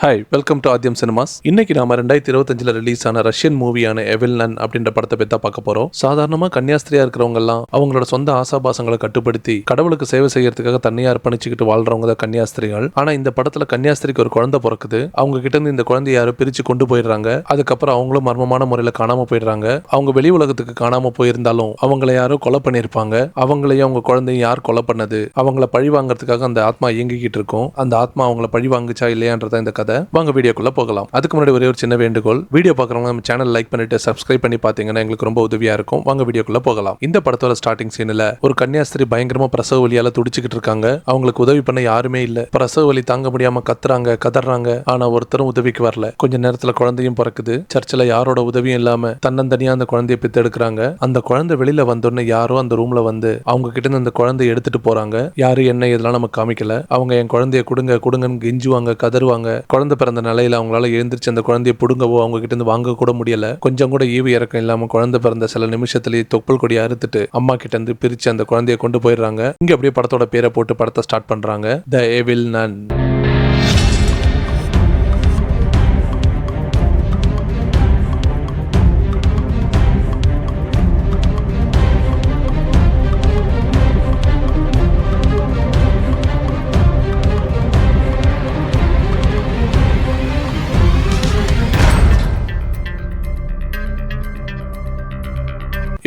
Hi, welcome to Aadhyam cinemas. இன்னைக்கு நாம 2025 release ஆன ரஷ்யன் மூவியான எவில் நன் அப்படின்ற படத்தை பத்தி தான் பார்க்க போறோம். சாதாரணமா கன்னியாஸ்திரியா இருக்கிறவங்க எல்லாம் அவங்களோட சொந்த ஆசாபாசங்களை கட்டுப்படுத்தி கடவுளுக்கு சேவை செய்யறதுக்காக தனியா அர்ப்பணிச்சுக்கிட்டு வாழ்றவங்க தான் கன்னியாஸ்திரிகள். ஆனா இந்த படத்துல கன்னியாஸ்திரிக்கு ஒரு குழந்தை பிறக்குது. அவங்க கிட்ட இருந்து இந்த குழந்தைய யாரோ பிரிச்சு கொண்டு போயிடுறாங்க. அதுக்கப்புறம் அவங்களும் மர்மமான முறையில காணாம போயிடுறாங்க. அவங்க வெளி உலகத்துக்கு காணாம போயிருந்தாலும் அவங்களை யாரோ கொலை பண்ணிருப்பாங்க. அவங்களையும் அவங்க குழந்தையும் யார் கொலை பண்ணது, அவங்கள பழி வாங்கறதுக்காக அந்த ஆத்மா இயங்கிக்கிட்டு இருக்கும். அந்த ஆத்மா அவங்கள பழி வாங்குச்சா இல்லையான்றத இந்த கதை. வாங்க வீடியோக்குள்ள போகலாம். அதுக்கு முன்னாடி ஒரே ஒரு சின்ன வேண்டுகோள், வீடியோ பார்க்குறவங்க நம்ம சேனல் லைக் பண்ணிட்டு சப்ஸ்கிரைப் பண்ணி பார்த்தீங்கன்னா எங்களுக்கு ரொம்ப உதவியா இருக்கும். வாங்க வீடியோக்குள்ள போகலாம். இந்த படத்தோட ஸ்டார்டிங் சீன்ல ஒரு கன்னியாஸ்திரி பயங்கரமா பிரசவ வலியால துடிச்சுக்கிட்டு இருக்காங்க. அவங்களுக்கு உதவி பண்ண யாருமே இல்ல. பிரசவ வலி தாங்க முடியாம கத்துறாங்க, கதறாங்க. ஆனா ஒருத்தரும் உதவிக்கு வரல. கொஞ்ச நேரத்துல குழந்தையும் பிறக்குது. சர்ச்சில் யாரோட உதவியும் இல்லாம தன்னந்தனியா அந்த குழந்தைய பெத்தெடுக்கிறாங்க. அந்த குழந்தை வெளியில வந்தோடனே யாரோ அந்த ரூம்ல வந்து அவங்க கிட்ட இருந்து அந்த குழந்தைய எடுத்துட்டு போறாங்க. யாரு என்ன இதெல்லாம் நமக்கு காமிக்கல. அவங்க என் குழந்தைய கொடுங்க கொடுங்கன்னு கெஞ்சுவாங்க, கதறுவாங்க. குழந்தை பிறந்த நிலையில அவங்களால எழுந்திருச்சு அந்த குழந்தைய புடுங்கவோ அவங்க கிட்ட இருந்து வாங்க கூட முடியல. கொஞ்சம் கூட ஈவு இறக்கம் இல்லாம குழந்தை பிறந்த சில நிமிஷத்துலயே தொப்புள் கொடி அறுத்துட்டு அம்மா கிட்ட இருந்து பிரிச்சு அந்த குழந்தைய கொண்டு போயிடுறாங்க. இங்க அப்படியே படத்தோட பேரை போட்டு படத்தை ஸ்டார்ட் பண்றாங்க. த எவில் நன்.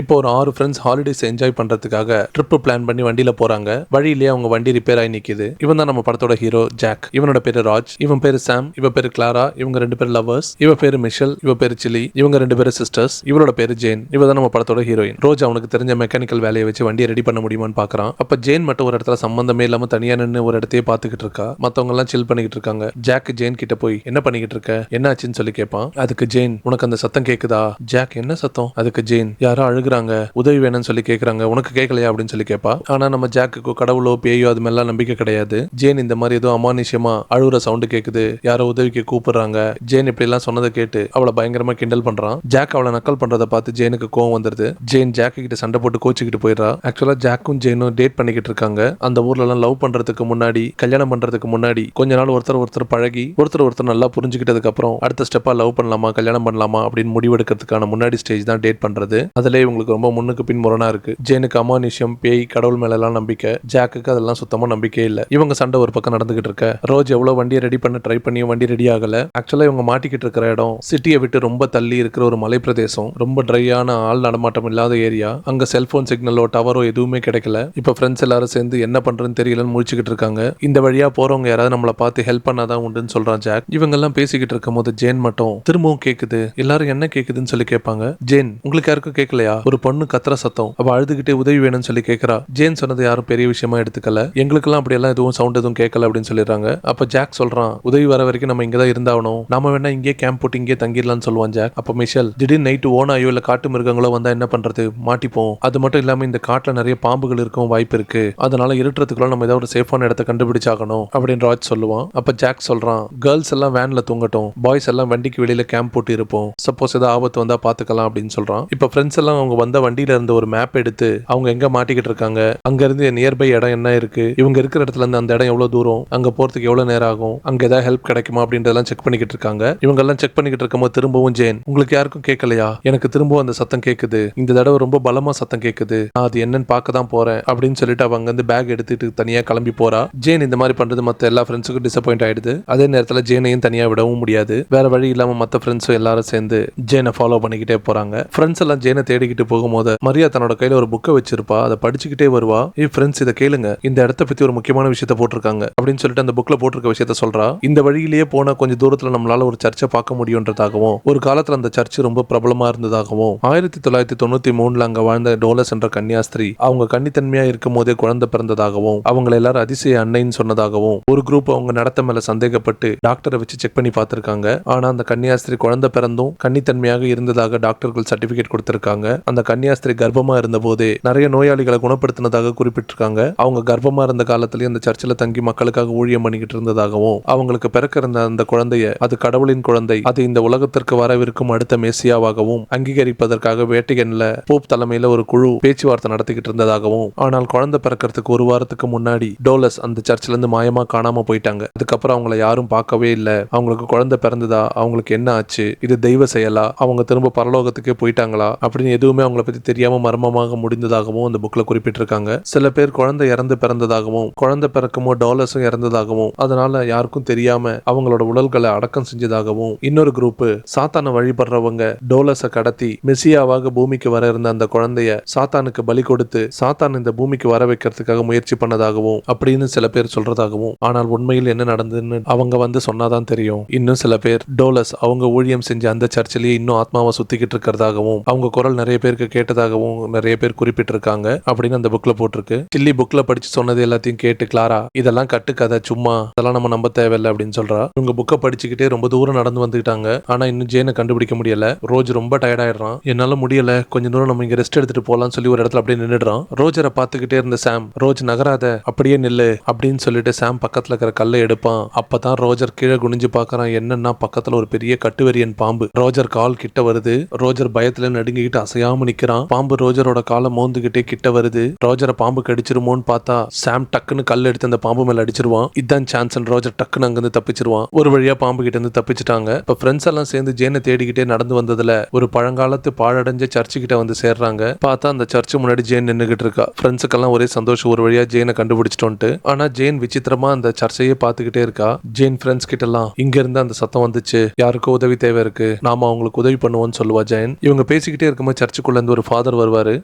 இப்போ ஒரு 6 ஃப்ரெண்ட்ஸ் ஹாலிடேஸ் என்ஜாய் பண்றதுக்காக ட்ரிப் பிளான் பண்ணி வண்டியில போறாங்க. வழியிலேயே அவங்க வண்டி ரிப்பேர் ஆகி நிக்குது. இவன் தான் நம்ம படத்தோட ஹீரோ ஜாக். இவனோட பேரு ராஜ், இவன் பேரு சாம், இவ பேரு கிளாரா. இவங்க 2 பேர் லவர்ஸ். இவ பேரு மிஷல், இவ பேரு சிலி. இவங்க 2 பேரும் சிஸ்டர்ஸ். இவளோட பேரு ஜேன். இவ தான் நம்ம படத்தோட ஹீரோயின். ரோஜ் அவனுக்கு தெரிஞ்ச மெக்கானிக்கல் வேலையை வச்சு வண்டியை ரெடி பண்ண முடியுமான்னு பாக்குறான். அப்ப ஜேன் மட்டும் ஒரு இடத்துல சம்பந்தமே இல்லாம தனியா நின்று ஒரு இடத்தையே பாத்துக்கிட்டு இருக்கா. மத்தவங்க எல்லாம் சில் பண்ணிக்கிட்டு இருக்காங்க. ஜாக் ஜேன் கிட்ட போய் என்ன பண்ணிக்கிட்டு இருக்க, என்ன ஆச்சுன்னு சொல்லி கேட்பான். அதுக்கு ஜேன், உனக்கு அந்த சத்தம் கேக்குதா? ஜாக், என்ன சத்தம்? அதுக்கு ஜேன், யாரோ அழுகுறாங்க, உதவி வேணும்னு சொல்லி கேக்குறாங்க, உனக்கு கேட்கலையா அப்படின்னு சொல்லி கேட்பா. ஆனா நம்ம ஜாக்குக்கு கடவுளோ பேயோ அது மேல நம்பிக்கை கிடையாது. ஜேன் இந்த மாதிரி ஏதோ அமானுஷ்யமா அழுகுற சவுண்ட் கேக்குது, யாரோ உதவிக்கு கூப்பிடுறாங்க. ஜேன் இப்படி எல்லாம் சொன்னதை கேட்டு அவளை பயங்கரமா கிண்டல் பண்றான். ஜாக் அவளை நக்கல் பண்றதை பார்த்து ஜேனுக்கு கோவம் வந்துருது. ஜேன் ஜாக்கு கிட்ட சண்டை போட்டு கோச்சிக்கிட்டு போயிடுறா. ஆக்சுவலா ஜாக்கும் ஜேனும் டேட் பண்ணிக்கிட்டு இருக்காங்க. அந்த ஊர்ல எல்லாம் லவ் பண்றதுக்கு முன்னாடி, கல்யாணம் பண்றதுக்கு முன்னாடி கொஞ்ச நாள் ஒருத்தர் பழகி ஒருத்தர் நல்லா புரிஞ்சுக்கிட்டதுக்கு அப்புறம் அடுத்த ஸ்டெப்பா லவ் பண்ணலாமா கல்யாணம் பண்ணலாமா அப்படின்னு முடிவெடுக்கிறதுக்கான முன்னாடி ஸ்டேஜ் தான் டேட் பண்றது. அதுல இவங்களுக்கு ரொம்ப முன்னுக்கு பின் முரணா இருக்கு. ஜேனுக்கு அமானுஷ்யம், பேய், கடவுள் மேல எல்லாம் நம்பிக்கை. ஜாக்குக்கு அதெல்லாம் சுத்தமா நம்பிக்கை இல்ல. இவங்க சண்டை ஒரு பக்கம் நடந்துகிட்டு இருக்க, ரோஜ் எவ்வளவு வண்டியை ரெடி பண்ண ட்ரை பண்ணியும் வண்டி ரெடி ஆகல. ஆக்சுவலா இவங்க மாட்டிக்கிட்டு இருக்கிற இடம் சிட்டியை விட்டு ரொம்ப தள்ளி இருக்கிற ஒரு மலை பிரதேசம். ரொம்ப ட்ரையான ஆள் நடமாட்டம் இல்லாத ஏரியா. அங்க செல்போன் சிக்னலோ டவரோ எதுவுமே கிடைக்கல. இப்ப ஃப்ரெண்ட்ஸ் எல்லாரும் சேர்ந்து என்ன பண்றதுன்னு தெரியலன்னு முழிச்சுக்கிட்டு இருக்காங்க. இந்த வழியா போறவங்க யாராவது நம்மளை பார்த்து ஹெல்ப் பண்ணாதான் உண்டுன்னு சொல்றான் ஜாக். இவங்க எல்லாம் பேசிக்கிட்டு இருக்கும் போது ஜேன் மட்டும் திரும்பவும் கேக்குது. எல்லாரும் என்ன கேக்குதுன்னு சொல்லி கேட்பாங்க. ஜேன், உங்களுக்கு யாருக்கும் கேட்கலையா? ஒரு பொண்ணு கத்துற சத்தம். அவ அழுதுகிட்டே உதவி வேணும்னு சொல்லி கேட்கறா. ஜேன் சொன்னது யாரும் பெரிய விஷயமா எடுத்துக்கல. எங்களுக்கெல்லாம் அப்படி எல்லாம் எதுவும் சவுண்ட் எதுவும் கேட்கல அப்படின்னு சொல்லிடுறாங்க. அப்ப ஜாக் சொல்றான், உதவி வர வரைக்கும் நம்ம இங்கதான் இருந்தாகணும், நாம வேணா இங்கே கேம்ப் போட்டு இங்கே தங்கிடலாம்னு சொல்லுவான் ஜாக். அப்ப மிஷல், திடீர்னு நைட்டு ஓனாயோ இல்ல காட்டு மிருகங்களோ வந்தா என்ன பண்றது, மாட்டிப்போம். அது மட்டும் இல்லாம இந்த காட்டுல நிறைய பாம்புகள் இருக்கும் வாய்ப்பு இருக்கு. அதனால இருட்டுறதுக்குள்ள நம்ம ஏதாவது ஒரு சேஃபான இடத்தை கண்டுபிடிச்சாகணும் அப்படின்னு ராஜ் சொல்லுவான். அப்ப ஜாக் சொல்றான், கேர்ள்ஸ் எல்லாம் வேன்ல தூங்கட்டும், பாய்ஸ் எல்லாம் வண்டிக்கு வெளியில கேம்ப் போட்டு இருப்போம், சப்போஸ் ஏதாவது ஆபத்து வந்தா பாத்துக்கலாம் அப்படின்னு சொல்றான். இப்ப ஃப்ரெண்ட்ஸ் எல்லாம் அவங்க வந்த வண்டியில இருந்து ஒரு மேப் எடுத்து அவங்க எங்க மாட்டிக்கிட்டு இருக்காங்க, அங்க இருந்து நியர்பை இடம் என்ன இருக்கு, இவங்க இருக்கிற இடத்துல இருந்து அந்த இடம் எவ்வளவு தூரம், அங்க போறதுக்கு எவ்வளவு நேரம் ஆகும், அங்க ஏதாவது ஹெல்ப் கிடைக்குமா அப்படின்றதெல்லாம் செக் பண்ணிக்கிட்டு இருக்காங்க. இவங்க எல்லாம் செக் பண்ணிக்கிட்டு இருக்கும்போது திரும்பவும் ஜேன், உங்களுக்கு யாருக்கும் கேட்கலையா? எனக்கு திரும்பவும் அந்த சத்தம் கேக்குது. இந்த தடவை ரொம்ப பலமா சத்தம் கேக்குது. நான் அது என்னன்னு பார்க்க தான் போறேன் அப்படின்னு சொல்லிட்டு அவங்க வந்து பேக் எடுத்துட்டு தனியா கிளம்பி போறா. ஜேன் இந்த மாதிரி பண்றது மத்த எல்லா ஃப்ரெண்ட்ஸுக்கும் டிசப்பாயிண்ட் ஆயிடுது. அதே நேரத்துல ஜேனையும் தனியா விடவும் முடியாது. வேற வழி இல்லாம மத்த ஃப்ரெண்ட்ஸும் எல்லாரும் சேர்ந்து ஜேனை ஃபாலோ பண்ணிக்கிட்டே போறாங்க. ஃப்ரெண்ட்ஸ் எல்லாம் ஜேனை தேடிக்கிட்டு போகும்போது மரியா தன்னோட கையில ஒரு புக்கை வச்சிருப்பா. அதை படிச்சுக்கிட்டே வருவா. ஃப்ரெண்ட்ஸ் இதை கேளுங்க, இந்த இடத்த பத்தி ஒரு முக்கியமான விஷயத்தை போட்டிருக்காங்க அப்படின்னு சொல்லிட்டு அந்த புக்ல போட்டிருக்க விஷயத்த சொல்றா. இந்த வழியிலேயே போனா கொஞ்சம் தூரத்துல நம்மளால ஒரு சர்ச்சை பார்க்க முடியும்ன்றதாகவும், ஒரு காலத்துல அந்த சர்ச் ரொம்ப பிரபலமா இருந்ததாகவும், 1993 அங்க வாழ்ந்த டோலஸ் என்ற கன்னியாஸ்திரி அவங்க கன்னித்தன்மையா இருக்கும் போதே குழந்தை பிறந்ததாகவும், அவங்களை எல்லாரும் அதிசய அன்னைன்னு சொன்னதாகவும், ஒரு குரூப் அவங்க நடத்த மேல சந்தேகப்பட்டு டாக்டரை வச்சு செக் பண்ணி பார்த்திருக்காங்க. ஆனா அந்த கன்னியாஸ்திரி குழந்தை பிறந்தும் கன்னித்தன்மையாக இருந்ததாக டாக்டர்கள் சர்டிபிகேட் கொடுத்திருக்காங்க. அந்த கன்னியாஸ்திரி கர்ப்பமா இருந்த போதே நிறைய நோயாளிகளை குணப்படுத்தினதாக குறிப்பிட்டிருக்காங்க. அவங்க கர்ப்பமா இருந்த காலத்திலேயே அந்த சர்ச்சில் தங்கி மக்களுக்காக ஊழியம் பண்ணிக்கிட்டு இருந்ததாகவும், அவங்களுக்கு பிறக்க இருந்த அந்த குழந்தைய அது கடவுளின் குழந்தை, அது இந்த உலகத்திற்கு வரவிருக்கும் அடுத்த மெசியாவாகவும் அங்கீகரிப்பதற்காக வேட்டிகன்ல போப் தலைமையில ஒரு குழு பேச்சுவார்த்தை நடத்திக்கிட்டு இருந்ததாகவும், ஆனால் குழந்தை பிறக்கிறதுக்கு ஒரு வாரத்துக்கு முன்னாடி டோலஸ் அந்த சர்ச்சில இருந்து மாயமா காணாம போயிட்டாங்க. அதுக்கப்புறம் அவங்கள யாரும் பார்க்கவே இல்ல. அவங்களுக்கு குழந்தை பிறந்ததா, அவங்களுக்கு என்ன ஆச்சு, இது தெய்வ செயலா, அவங்க திரும்ப பரலோகத்துக்கே போயிட்டாங்களா அப்படின்னு எதுவுமே அவங்கள பத்தி தெரியாம மர்மமாக முடிந்ததாகவும் அந்த புக்ல குறிப்பிட்டிருக்காங்க. சில பேர் குழந்தை இறந்து பிறந்ததாகவும், குழந்தை பிறக்குமோ டாலர்ஸும் இறந்ததாகவும், அதனால யாருக்கும் தெரியாம அவங்களோட உடல்களை அடக்கம் செஞ்சதாகவும், இன்னொரு குரூப் சாத்தான வழிபடுறவங்க டோலஸை கடத்தி மெசியாவாக பூமிக்கு வர இருந்த அந்த குழந்தைய சாத்தானுக்கு பலி கொடுத்து சாத்தான் இந்த பூமிக்கு வர வைக்கிறதுக்காக முயற்சி பண்ணதாகவும் அப்படின்னு சில பேர் சொல்றதாகவும், ஆனால் உண்மையில் என்ன நடந்ததுன்னு அவங்க சொன்னாதான் தெரியும். இன்னும் சில பேர் டோலஸ் அவங்க ஊழியம் செஞ்ச அந்த சர்ச்சிலேயே இன்னும் ஆத்மாவை சுத்திக்கிட்டு இருக்கிறதாகவும், அவங்க குரல் நிறைய பேருக்கு கேட்டதாகவும் நிறைய பேர் குறிப்பிட்டிருக்காங்க அப்படின்னு அந்த புக்ல போட்டிருக்கு. சில்லி புக்ல படிச்சு சொன்னது எல்லாத்தையும் கேட்டு கிளாரா இதெல்லாம் கட்டுக்கதை, சும்மா இதெல்லாம் நம்ம நம்ப தேவையில்லை அப்படின்னு சொல்றா. இவங்க புக்கை படிச்சுக்கிட்டே ரொம்ப தூரம் நடந்து வந்துட்டாங்க. ஆனா இன்னும் ஜேனை கண்டுபிடிக்க முடியல. ரோஜ் ரொம்ப டயர்ட் ஆயிடுறான். என்னால முடியல, கொஞ்ச தூரம் நம்ம இங்க ரெஸ்ட் எடுத்துட்டு போலாம்னு சொல்லி ஒரு இடத்துல அப்படியே நின்னுடுறான். ரோஜரை பார்த்துக்கிட்டே இருந்த சாம், ரோஜ் நகராத, அப்படியே நில்லு அப்படின்னு சொல்லிட்டு சாம் பக்கத்துல இருக்கிற கல்லை எடுப்பான். அப்பதான் ரோஜர் கீழே குனிஞ்சு பார்க்கறான். என்னன்னா பக்கத்துல ஒரு பெரிய கட்டுவரியன் பாம்பு ரோஜர் கால் கிட்ட வருது. ரோஜர் பயத்துல நடுங்கிக்கிட்டு அசையாம நிக்கிறான். பாம்பு ரோஜரோட காலை மோந்துகிட்டே கிட்ட வருது. ரோஜரை பாம்பு கடிச்சிருமோன்னு பார்த்தா சாம் டக்குன்னு கல் எடுத்து அந்த பாம்பு மேல அடிச்சிருவான். இதான் சான்ஸ். ரோஜர் டக்குன்னு அங்கிருந்து தப்பிச்சிருவான். ஒரு வழியா பாம்பு கிட்ட இருந்து தப்பிச்சிட்டாங்க. இப்ப ஃப்ரெண்ட்ஸ் எல்லாம் சேர்ந்து ஜேனை தேடிக்கிட்டே நடந்து வந்ததுல ஒரு பழங்காலத்து பாழடைஞ்ச சர்ச்சு கிட்ட வந்து சேர்றாங்க. பார்த்தா அந்த சர்ச்சு முன்னாடி ஜேன் நின்னுகிட்டு இருக்கா. ஃப்ரெண்ட்ஸுக்கெல்லாம் ஒரே சந்தோஷம், ஒரு வழியா ஜேனை கண்டுபிடிச்சிட்டோன்ட்டு. ஆனா ஜேன் விசித்திரமா அந்த சர்ச்சையே பார்த்துக்கிட்டே இருக்கா. ஜேன் ஃப்ரெண்ட்ஸ் கிட்ட எல்லாம் இங்க இருந்து அந்த சத்தம் வந்துச்சு, யாருக்கோ உதவி தேவை இருக்கு, நாம அவங்களுக்கு உதவி பண்ணுவோம்னு சொல்லுவா ஜேன். இவங்க பேசிக்கிட்டே இருக்கும்போது சர்ச்சுக்குள்ள இருந்து ஒரு ஃபாதர் வருவாரு.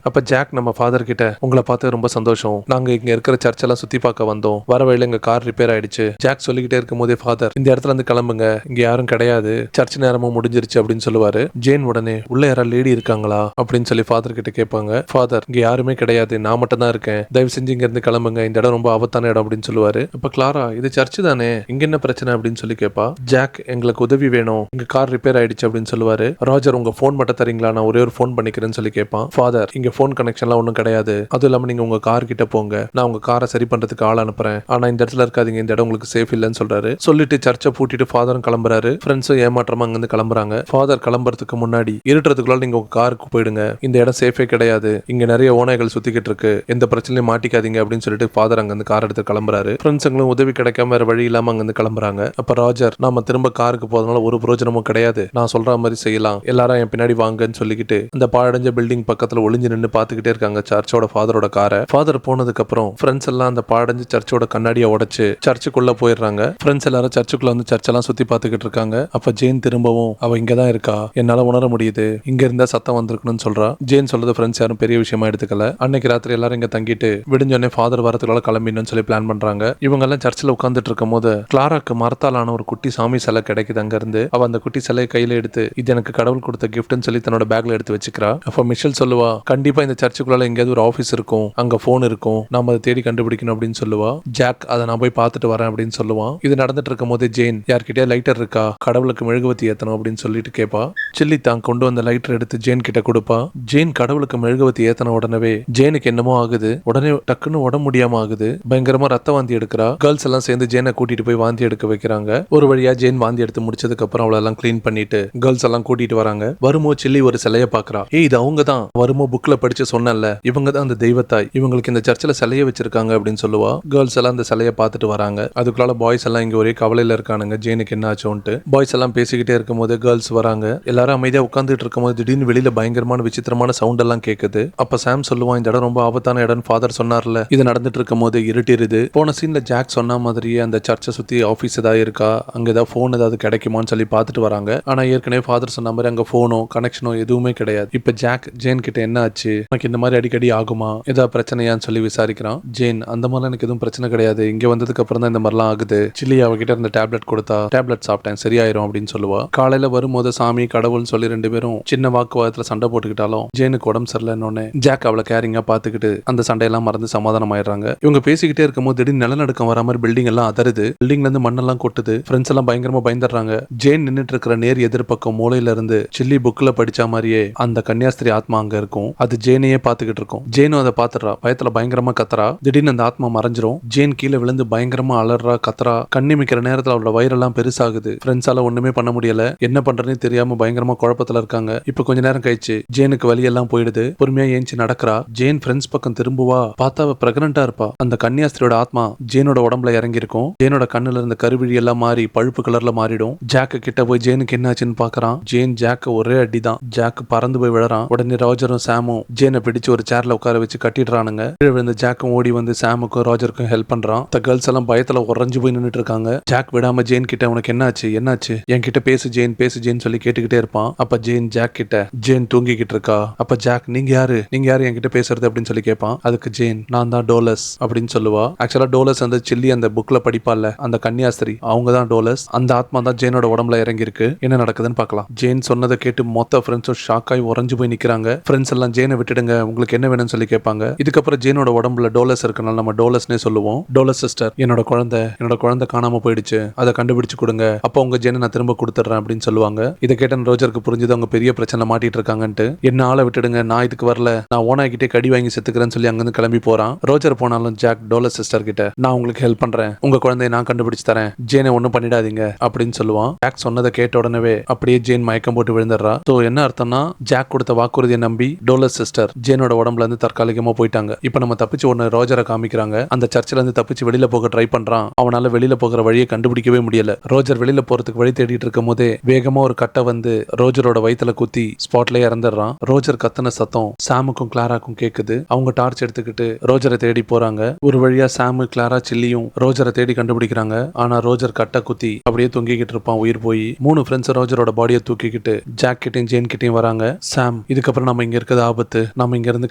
அப்ப ஜாக் நம்ம ஃபாதர் கிட்ட, உங்களை பார்த்து ரொம்ப சந்தோஷம், நாங்க இங்க இருக்கிற சர்ச்செல்லாம் சுத்தி பார்க்க வந்தோம், வர வழியில எங்க கார் ரிப்பேர் ஆயிடுச்சு. ஜாக் சொல்லிக்கிட்டே இருக்கும் போதே ஃபாதர், இந்த இடத்துல இருந்து கிளம்புங்க, இங்க யாரும் கிடையாது, சர்ச் நேரமும் முடிஞ்சிருச்சு அப்படின்னு சொல்லுவாரு. ஜேன் உடனே உள்ள யாரா லேடி இருக்காங்களா அப்படின்னு சொல்லி ஃபாதர் கிட்ட கேட்பாங்க. ஃபாதர், இங்க யாருமே கிடையாது, நான் மட்டும் தான் இருக்கேன், தயவு செஞ்சு இங்க இருந்து கிளம்புங்க, இந்த இடம் ரொம்ப ஆபத்தான இடம் அப்படின்னு சொல்லுவாரு. இப்ப கிளாரா, இது சர்ச் தானே, இங்க என்ன பிரச்சனை அப்படின்னு சொல்லி கேட்பா. ஜாக், எங்களுக்கு உதவி வேணும், இங்க கார் ரிப்பேர் ஆயிடுச்சு அப்படின்னு சொல்லுவாரு. ராஜர், உங்க போன் மட்டும் தரீங்களா, நான் ஒரே ஒரு போன் பண்ணிக்கிறேன்னு சொல்லி கேட்பான். ஃபாதர், இங்க போன் கனெக்ஷன்லாம் ஒன்றும் கிடையாது, அதுவும் இல்லாம நீங்க உங்க கார் கிட்ட போங்க, நான் உங்க காரை சரி பண்றதுக்கு ஆள் அனுப்புறேன், ஆனா இந்த இடத்துல இருக்காதீங்க, இந்த இடம் உங்களுக்கு சேஃப் இல்லைன்னு சொல்றாரு. சொல்லிட்டு சர்ச்சை பூட்டிட்டு ஃபாதரும் கிளம்புறாரு. ஃப்ரெண்ட்ஸும் ஏமாற்றமா அங்கிருந்து கிளம்புறாங்க. ஃபாதர் கிளம்புறதுக்கு முன்னாடி, இருட்டுறதுக்குள்ள நீங்க உங்க காருக்கு போயிடுங்க, இந்த இடம் சேஃபே கிடையாது, இங்க நிறைய ஓநாய்கள் சுத்திக்கிட்டு இருக்கு, எந்த பிரச்சனையும் மாட்டிக்காதீங்க அப்படின்னு சொல்லிட்டு ஃபாதர் அங்கிருந்து கார் எடுத்து கிளம்புறாரு. ஃப்ரெண்ட்ஸுங்களும் உதவி கிடைக்காம வேற வழி இல்லாம அங்கிருந்து கிளம்புறாங்க. அப்ப ராஜர், நாம திரும்ப காருக்கு போறதுனால ஒரு பிரயோஜனமும் கிடையாது, நான் சொல்ற மாதிரி செய்யலாம், எல்லாரும் என் பின்னாடி வாங்கன்னு சொல்லிக்கிட்டு அந்த பாழடைஞ்ச பில்டிங் பக்கத்துல ஒளிஞ்சு நின்று பாத்துக்கிட்டே இருக்காங்க சர்ச்சோட ஃபாதரோட காரை. ஃபாதர் போனதுக்கு அப்புறம் ஃப்ரெண்ட்ஸ் எல்லாம் அந்த பாழடைஞ்ச சர்ச்சோட கண்ணாடியை உடைச்சு சர்ச்சுக்குள்ள போயிடுறாங்க. ஃப்ரெண்ட்ஸ் எல்லாரும் சர்ச்சுக்குள்ள வந்து சர்ச்செல்லாம் சுத்தி பாத்துக்கிட்டு இருக்காங்க. அப்ப ஜேன் திரும்பவும், அவ இங்கதான் இருக்கா, என்னால உணர முடியுது, இங்க இருந்தா சத்தம் வந்திருக்கணும்னு சொல்றா. ஜேன் சொல்றது ஃப்ரெண்ட்ஸ் யாரும் பெரிய விஷயமா எடுத்துக்கல. அன்னைக்கு ராத்திரி எல்லாரும் இங்க தங்கிட்டு விடிஞ்சோடனே ஃபாதர் வரதுக்குள்ள கிளம்பிடணும்னு சொல்லி பிளான் பண்றாங்க. இவங்க எல்லாம் சர்ச்சில் உட்காந்துட்டு இருக்கும் போது கிளாராக்கு மரத்தாலான ஒரு குட்டி சாமி சிலை கிடைக்குது. அங்க இருந்து அவ அந்த குட்டி சிலையை கையில எடுத்து, இது எனக்கு கடவுள் கொடுத்த கிஃப்ட்னு சொல்லி தன்னோட பேக்ல எடுத்து வச்சுக்கிறா. அப்ப மிஷல் சொல்லுவா, கண்டிப்பா இந்த சர்ச்சுக்குள்ள எங்கேயாவது ஒரு ஆஃபீஸ் இருக்கும், அங்க போன் இருக்கும், நாம அதை தேடி கண்டுபிடிக்கணும் அப்படின்னு சொல்லுவா. ஜாக், அதை நான் போய் பார்த்துட்டு வரேன் அப்படின்னு சொல்லுவான். இது நடந்துட்டு இருக்கும் போது ஜேன், யார்கிட்டயா லைட்டர் இருக்கா, கடவுளுக்கு மெழுகுவத்தி ஏத்தணும் அப்படின்னு சொல்லிட்டு கேட்பா. சில்லி தான் கொண்டு வந்த லைட்டர் எடுத்து ஜேன் கிட்ட கொடுப்பா. ஜேன் கடவுளுக்கு மெழுகுவத்தி ஏத்தன உடனே ஜேனுக்கு என்னமோ ஆகுது. உடனே டக்குன்னு உடம்பு முடியாம ஆகுது. பயங்கரமா ரத்த வாந்தி எடுக்கிறா. கேர்ள்ஸ் எல்லாம் சேர்ந்து ஜேனை கூட்டிட்டு போய் வாந்தி எடுக்க வைக்கிறாங்க. ஒரு வழியா ஜேன் வாந்தி எடுத்து முடிச்சதுக்கு அப்புறம் அவளெல்லாம் கிளீன் பண்ணிட்டு கேர்ள்ஸ் எல்லாம் கூட்டிட்டு வராங்க. வருமோ சில்லி ஒரு சிலையை பாக்குறா. இது அவங்க தான், வருமோ புக்ல படிச்சு சொன்னல, இவங்க தான் அந்த தெய்வத்தாய், இவங்களுக்கு இந்த சர்ச்சில் சிலையை வச்சிருக்காங்க அப்படின்னு சொல்லுவா. கேர்ள்ஸ் எல்லாம் அந்த சிலையை பார்த்துட்டு வராங்க. அதுக்குள்ள பாய்ஸ் எல்லாம் இங்க ஒரே கவலையில இருக்கானுங்க, ஜேனுக்கு என்ன ஆச்சோன்ட்டு. பாய்ஸ் எல்லாம் பேசிக்கிட்டே இருக்கும் போது கேர்ள்ஸ் வராங்க. எல்லாரும் அமைதியா உட்காந்துட்டு இருக்கும் போது திடீர்னு வெளியில பயங்கரமான விசித்திரமான சவுண்ட் எல்லாம் கேக்குது. அப்ப சாம் சொல்லுவான், இந்த இடம் ரொம்ப ஆபத்தான இடம் ஃபாதர் சொன்னார்ல. இது நடந்துட்டு இருக்கும் போது இருட்டிருது. போன சீன்ல ஜாக் சொன்ன மாதிரியே அந்த சர்ச்சை சுத்தி ஆபீஸ் ஏதாவது இருக்கா, அங்க ஏதாவது போன் ஏதாவது கிடைக்குமான்னு சொல்லி பார்த்துட்டு வராங்க. ஆனா ஏற்கனவே ஃபாதர் சொன்ன மாதிரி அங்க போனோ கனெக்ஷனோ எதுவுமே கிடையாது. இப்ப ஜாக் ஜேன் கிட்ட என்ன ஆச்சு, எனக்கு இந்த மாதிரி அடிக்கடி ஆகுமா, ஏதாவது பிரச்சனையான்னு சொல்லி விசாரிக்கிறான். ஜேன், அந்த மாதிரிலாம் எனக்கு எதுவும் பிரச்சனை கிடையாது, இங்க வந்ததுக்கு அப்புறம் தான் இந்த மாதிரிலாம் ஆகுது. சில்லி அவகிட்ட இருந்த டேப்லெட் கொடுத்தா, டேப்லெட் சாப்பிட்டேன் சரியாயிரும் அப்படின்னு சொல்லுவா. காலையில வரும்போது சாமி கடவுள்னு சொல்லி ரெண்டு பேரும் சின்ன வாக்குவாதத்துல சண்டை போட்டுக்கிட்டாலும் ஜேனுக்கு உடம்பு சரியில்லைன்னு ஜாக் அவளை கேரிங்கா பாத்துக்கிட்டு அந்த சண்டையெல்லாம் மறந்து சமாதானம் ஆயிடுறாங்க. இவங்க பேசிக்கிட்டே இருக்கும்போது திடீர்னு நிலநடுக்கம் வர மாதிரி பில்டிங் எல்லாம் அதருது. பில்டிங்ல இருந்து மண்ணெல்லாம் கொட்டுது. ஃப்ரெண்ட்ஸ் எல்லாம் பயங்கரமா பயந்துடுறாங்க. ஜேன் நின்னுட்டு இருக்கிற நேர் எதிர்பக்கம் மூலையில இருந்து சில்லி புக்ல படிச்ச மாதிரியே அந்த கன்னியாஸ்திரி கன்னியாஸ்திரி ஆத்மா அங்க இருக்கும். அது ஜேனையே பாத்துக்கிட்டு இருக்கும். ஜேனும் அதை பாத்துறா. பயத்துல பயங்கரமா கத்துறா. திடீர்னு அந்த ஆத்மா மறைஞ்சிரும். ஜேன் கீழே விழுந்து பயங்கரமா அலறா, கத்துறா. கண்ணி மிக்கிற நேரத்துல அவளோட வயிறெல்லாம் பெருசாகுது. ஃப்ரெண்ட்ஸால ஒண்ணுமே பண்ண முடியல. என்ன பண்றதுன்னு தெரியாம பயங்கரமா குழப்பத்துல இருக்காங்க. இப்ப கொஞ்ச நேரம் கழிச்சு ஜேனுக்கு வலியெல்லாம் போயிடுது. பொறுமையா ஏஞ்சி நடக்கிறா. ஜேன் ஃப்ரெண்ட்ஸ் பக்கம் திரும்புவா. பார்த்தா அவ பிரெக்னண்டா இருப்பா. அந்த கன்னியாஸ்திரியோட ஆத்மா ஜேனோட உடம்புல இறங்கி இருக்கும். ஜேனோட கண்ணுல இருந்த கருவிழி எல்லாம் மாறி பழுப்பு கலர்ல மாறிடும். ஜாக்கு கிட்ட போய் ஜேனுக்கு என்னாச்சுன்னு பாக்குறான். ஜேன் ஜாக்கு ஒரே அடிதான். ஜாக் பறந்து போய் விழறான். உடனே ராஜரும் சாமும் ஜேனை பிடிச்சு ஒரு சேர்ல உட்கார வச்சு கட்டிடுறானுங்க. கீழே விழுந்த ஜாக்கும் ஓடி வந்து சாமுக்கும் ராஜருக்கும் ஹெல்ப் பண்றான். இந்த கேர்ள்ஸ் எல்லாம் பயத்துல உறைஞ்சு போய் நின்னுட்டு இருக்காங்க. ஜாக் விடாம ஜேன் கிட்ட உனக்கு என்னாச்சு என்னாச்சு என்கிட்ட பேசு ஜேன் சொல்லி கேட்டுக்கிட்டே இருப்பான். அப்ப ஜேன் ஜாக் கிட்ட ஜேன் தூங்கிக்கிட்டு இருக்கா. அப்ப ஜாக் நீங்க யாரு என்கிட்ட பேசுறது அப்படின்னு சொல்லி கேட்பான். அதுக்கு ஜேன் நான் தான் டோலஸ் அப்படின்னு சொல்லுவா. ஆக்சுவலா டோலஸ் அந்த சில்லி அந்த புக்ல படிப்பால அந்த கன்னியாஸ்திரி அவங்க தான் டோலஸ். அந்த ஆத்மா தான் ஜேனோட உடம்புல இறங்கி இருக்கு. என்ன நடக்குதுன்னு பார்க்கலாம். ஜேன் சொன்னதை கேட்டு மொத்த ஃப்ரெண்ட்ஸும் ஷாக் ஆகி உறைஞ்சு போய் நிக்கிறாங்க. ஃப்ரெண்ட்ஸ் எல்லாம் ஜேனை விட்டுடுங்க உங்களுக்கு என்ன வேணும்னு சொல்லி கேட்பாங்க. இதுக்கப்புறம் ஜேனோட உடம்புல டோலஸ் இருக்கனால நம்ம டோலஸ்னே சொல்லுவோம். டோலஸ் சிஸ்டர் என்னோட குழந்தை காணாம போயிடுச்சு, அதை கண்டுபிடிச்சு கொடுங்க, அப்போ உங்க ஜேனை நான் திரும்ப கொடுத்துறேன் அப்படின்னு சொல்லுவாங்க. இதை கேட்ட ரோஜருக்கு புரிஞ்சது அவங்க பெரிய பிரச்சனை மாட்டிட்டு இருக்காங்கன்ட்டு. என்ன ஆளை விட்டுடுங்க, நான் இதுக்கு வரல, நான் ஓனாகிட்டே கடி வாங்கி செத்துக்கிறேன்னு சொல்லி அங்கிருந்து கிளம்பி போறான். ரோஜர் போனாலும் ஜாக் டோலஸ் சிஸ்டர் கிட்ட நான் உங்களுக்கு ஹெல்ப் பண்றேன், உங்க குழந்தைய நான் கண்டுபிடிச்சு தரேன், ஜேனை ஒன்னும் பண்ணிடாதீங்க அப்படின்னு சொல்லுவான். ஜாக் சொன்னதை கேட்ட உடனே அப்படியே ஜேன் மயக்கம் போட்டு விழுந்துடுறா. சோ என்ன அர்த்தம்னா ஜாக் கொடுத்த வாக்குறுதியை நம்பி டோலஸ் சிஸ்டர் ஜேனோட உடம்புல இருந்து தற்காலிகமா போயிட்டாங்க. இப்ப நம்ம தப்பிச்சு ஒன்னு ரோஜரை காமிக்கிறாங்க. அந்த சர்ச்சில இருந்து தப்பிச்சு வெளியில போக ட்ரை பண்றான். அவனால வெளியில போகிற வழியை கண்டுபிடிக்கவே முடியல. ரோஜர் வெளியில போறதுக்கு வழி தேடிட்டு இருக்கும் போதே வேகமா ஒரு கட்டை வந்து ரோஜரோட வயித்துல குத்தி ஸ்பாட்லயே இறந்துடுறான். ரோஜர் கத்துன சத்தம் சாமுக்கும் கிளாராக்கும் கேக்குது. அவங்க டார்ச் எடுத்துக்கிட்டு ரோஜரை தேடி போறாங்க. ஒரு வழியா சாமு கிளாரா சில்லியும் ரோஜரை தேடி கண்டுபிடிக்கிறாங்க. ஆனா ரோஜர் கட்டை குத்தி அப்படியே தொங்கிக்கிட்டு இருப்பான் உயிர் போய். 3 ஃப்ரெண்ட்ஸ் ரோஜரோட பாடியை தூக்கிக்கிட்டு ஜாக் கிட்டையும் ஜேன் கிட்டையும் வராங்க. சாம் இதுக்கப்புறம் நம்ம இங்க இருக்கிறது ஆபத்து, நம்ம இங்க இருந்து